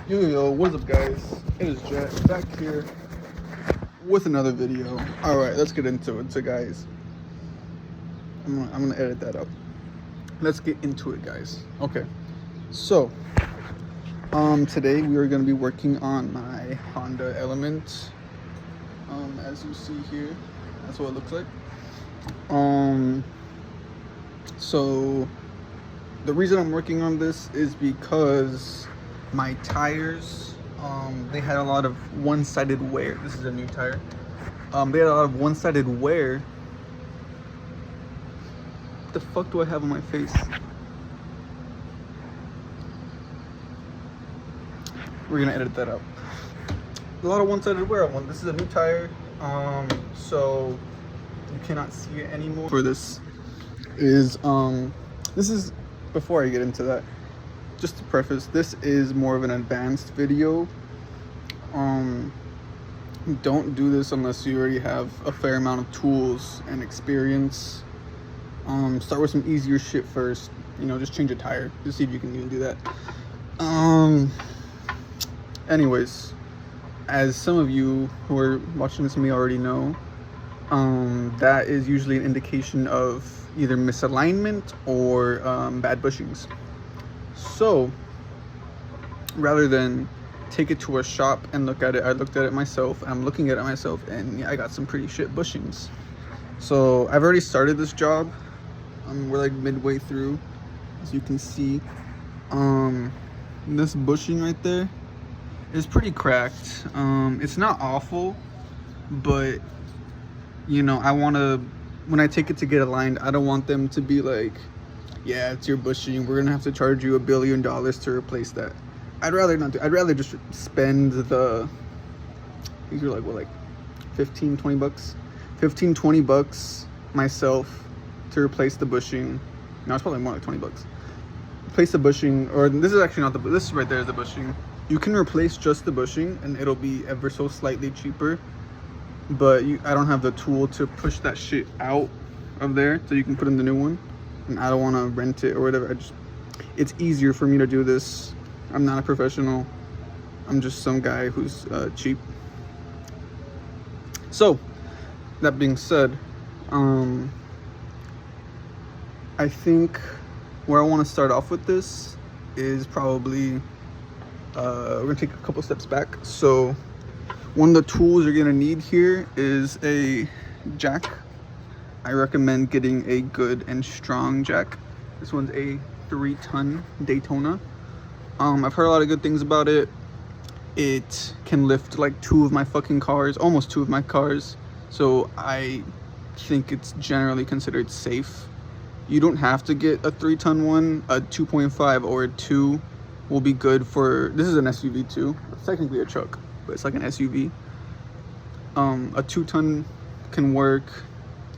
Yo, what's up, guys? It is Jack back here with another video. All right, let's get into it. So, guys, I'm gonna edit that out. Let's get into it, guys. Okay, so today we are gonna be working on my Honda Element. As you see here, that's what it looks like. So the reason I'm working on this is because my tires, they had a lot of one-sided wear. This is a new tire. They had a lot of one-sided wear. What the fuck do I have on my face? We're gonna edit that out. A lot of one-sided wear on one. This is a new tire, so you cannot see it anymore. For this is before I get into that, just to preface, this is more of an advanced video. Don't do this unless you already have a fair amount of tools and experience. Start with some easier shit first. You know, just change a tire. Just see if you can even do that. Anyways, as some of you who are watching this with me already know, that is usually an indication of either misalignment or bad bushings. So rather than take it to a shop and look at it, I looked at it myself. I'm looking at it myself, and yeah, I got some pretty shit bushings. So I've already started this job. We're like midway through, as you can see. This bushing right there is pretty cracked. It's not awful, but you know, when I take it to get aligned, I don't want them to be like, yeah, it's your bushing, we're gonna have to charge you $1 billion to replace that. I'd rather not do. I'd rather just spend the, these are like what, like 15, 20 bucks, 15, 20 bucks myself to replace the bushing. No, it's probably more like 20 bucks. Replace the bushing, or this is actually not the, this right there is the bushing. You can replace just the bushing and it'll be ever so slightly cheaper, but I don't have the tool to push that shit out of there so you can put in the new one, and I don't want to rent it or whatever. It's easier for me to do this. I'm not a professional. I'm just some guy who's cheap. So that being said, I think where I want to start off with this is probably we're gonna take a couple steps back. So one of the tools you're gonna need here is a jack. I recommend getting a good and strong jack. This one's a 3-ton Daytona. I've heard a lot of good things about it. It can lift like 2 of my fucking cars, almost 2 of my cars. So I think it's generally considered safe. You don't have to get a 3-ton one. A 2.5 or a 2 will be good for, this is an SUV too. It's technically a truck, but it's like an SUV. A 2-ton can work.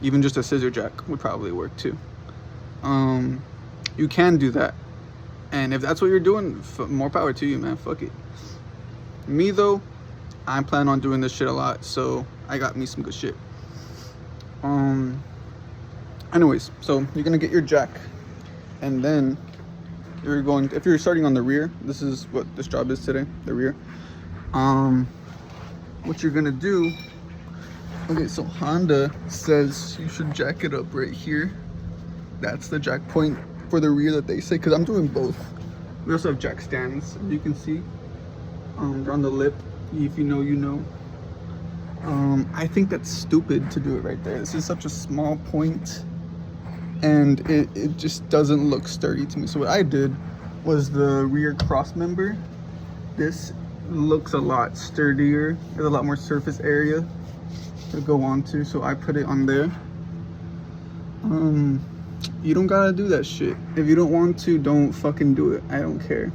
Even just a scissor jack would probably work too. You can do that, and if that's what you're doing, more power to you, man. Fuck it. Me though, I plan on doing this shit a lot, so I got me some good shit. Anyways, so you're gonna get your jack, and then you're going, if you're starting on the rear, this is what this job is today, the rear. What you're gonna do, okay, so Honda says you should jack it up right here. That's the jack point for the rear that they say, because I'm doing both. We also have jack stands, you can see. They're on the lip. If you know, you know. I think that's stupid to do it right there. This is such a small point, and it just doesn't look sturdy to me. So what I did was the rear cross member. This looks a lot sturdier. There's a lot more surface area to go onto, so I put it on there. You don't gotta do that shit. If you don't want to, don't fucking do it. I don't care.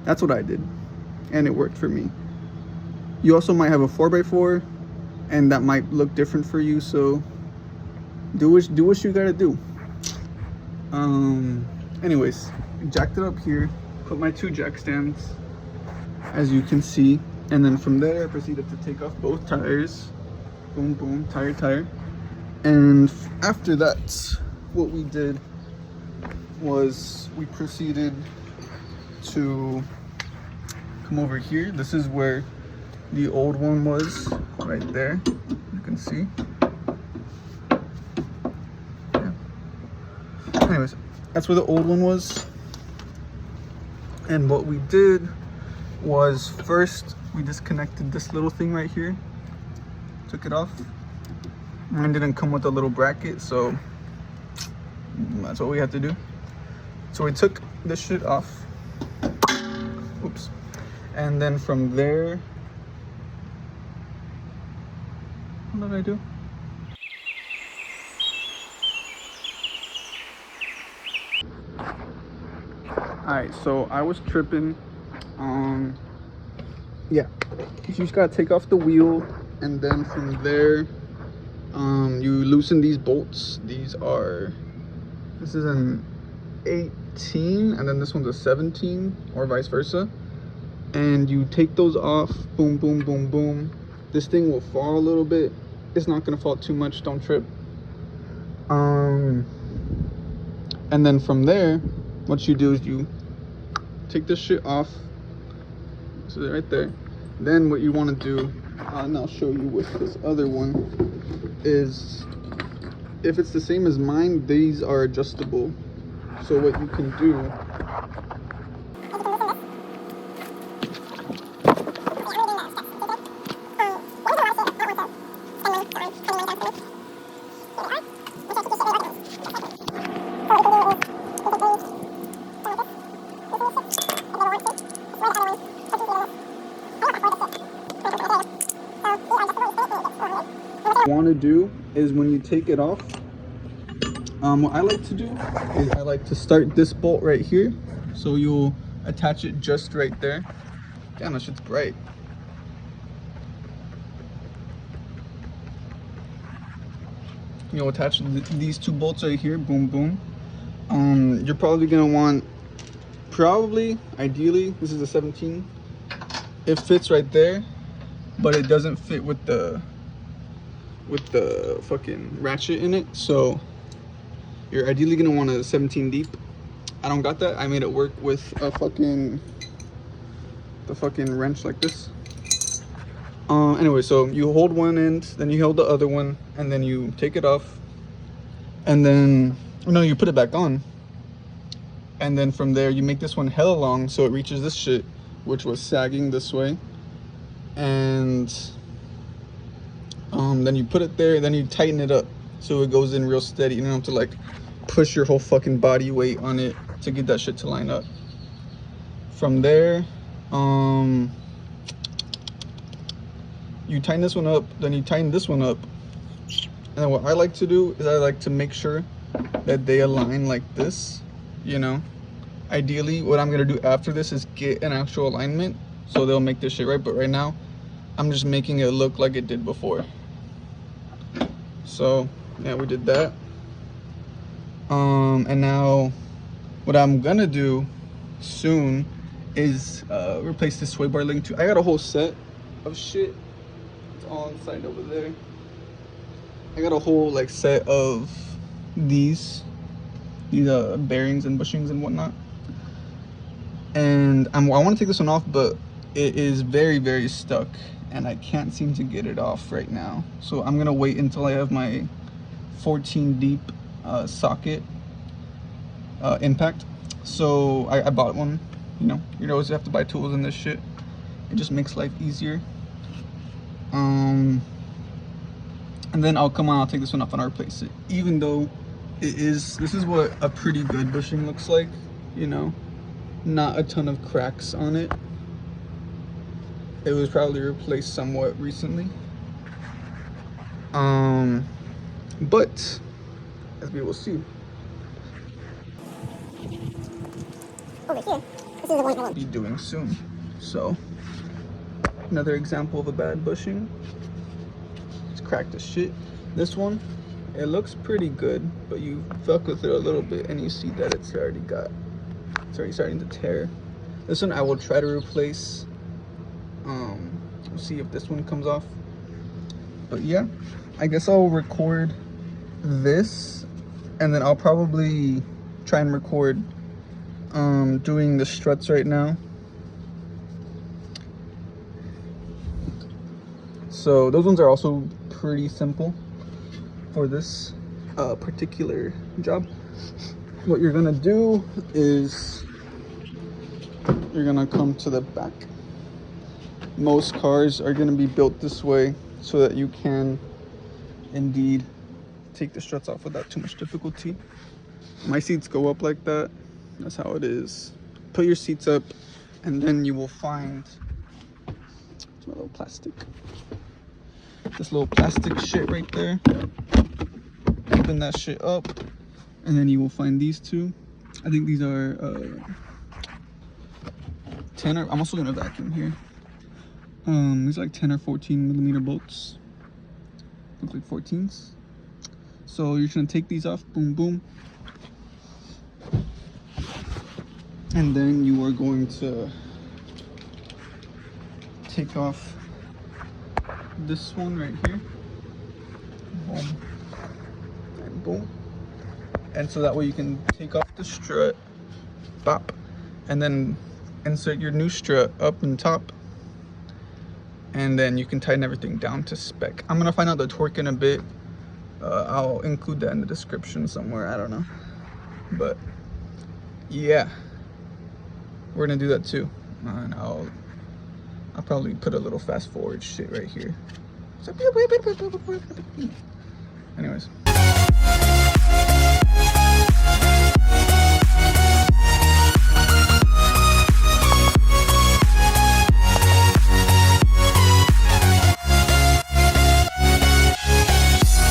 That's what I did, and it worked for me. You also might have a 4x4, and that might look different for you, so do what you gotta do. Anyways, jacked it up here, put my 2 jack stands, as you can see, and then from there I proceeded to take off both tires. Boom, boom, tire. And after that, what we did was we proceeded to come over here. This is where the old one was, right there. You can see. Yeah. Anyways, that's where the old one was. And what we did was first we disconnected this little thing right here, took it off. Mine didn't come with a little bracket, so that's what we had to do. So we took this shit off. Oops. And then from there, what did I do? Alright, so I was tripping. Yeah, you just gotta take off the wheel, and then from there, you loosen these bolts. This is an 18, and then this one's a 17, or vice versa. And you take those off. Boom, boom, boom, boom. This thing will fall a little bit. It's not gonna fall too much. Don't trip. And then from there, what you do is you take this shit off. So right there. Then what you want to do, and I'll show you with this other one, is if it's the same as mine, these are adjustable. So what you can do, is when you take it off, what I like to do is I like to start this bolt right here. So you'll attach it just right there. Damn, that shit's bright. You'll attach these two bolts right here. Boom, boom. You're probably gonna want, ideally, this is a 17. It fits right there, but it doesn't fit with the fucking ratchet in it. So you're ideally gonna want a 17 deep. I don't got that. I made it work with the fucking wrench like this. Anyway, so you hold one end, then you hold the other one, and then you take it off, and then you put it back on, and then from there you make this one hella long so it reaches this shit, which was sagging this way, and then you put it there, then you tighten it up so it goes in real steady. You don't have to like push your whole fucking body weight on it to get that shit to line up. From there, you tighten this one up, then you tighten this one up. And then what I like to do is I like to make sure that they align like this, Ideally, what I'm gonna do after this is get an actual alignment so they'll make this shit right. But right now, I'm just making it look like it did before. So yeah, we did that. And now what I'm gonna do soon is replace this sway bar link too. I got a whole set of shit. It's all inside over there. I got a whole like set of these bearings and bushings and whatnot. And I want to take this one off, but it is very, very stuck, and I can't seem to get it off right now. So I'm gonna wait until I have my 14 deep socket impact. So I bought one. You always have to buy tools in this shit. It just makes life easier. And then I'll come on, I'll take this one off and I'll replace it. Even though this is what a pretty good bushing looks like, not a ton of cracks on it. It was probably replaced somewhat recently. But as we will see. Over here, this is the one I will be doing soon. So another example of a bad bushing. It's cracked as shit. This one, it looks pretty good, but you fuck with it a little bit and you see that it's already starting to tear. This one I will try to replace. We'll see if this one comes off. But yeah, I guess I'll record this, and then I'll probably try and record doing the struts right now. So those ones are also pretty simple for this particular job. What you're gonna do is you're gonna come to the back. Most cars are gonna be built this way so that you can indeed take the struts off without too much difficulty. My seats go up like that. That's how it is. Put your seats up, and then you will find my little plastic. This little plastic shit right there. Open that shit up, and then you will find these two. I think these are 10 or I'm also gonna vacuum here. These are like 10 or 14 millimeter bolts. Look like 14s. So you're just gonna take these off, boom, boom. And then you are going to take off this one right here. Boom. And boom. And so that way you can take off the strut, bop, and then insert your new strut up and top. And then you can tighten everything down to spec. I'm gonna find out the torque in a bit. I'll include that in the description somewhere, I don't know. But yeah, we're gonna do that too. And I'll probably put a little fast forward shit right here. Anyways.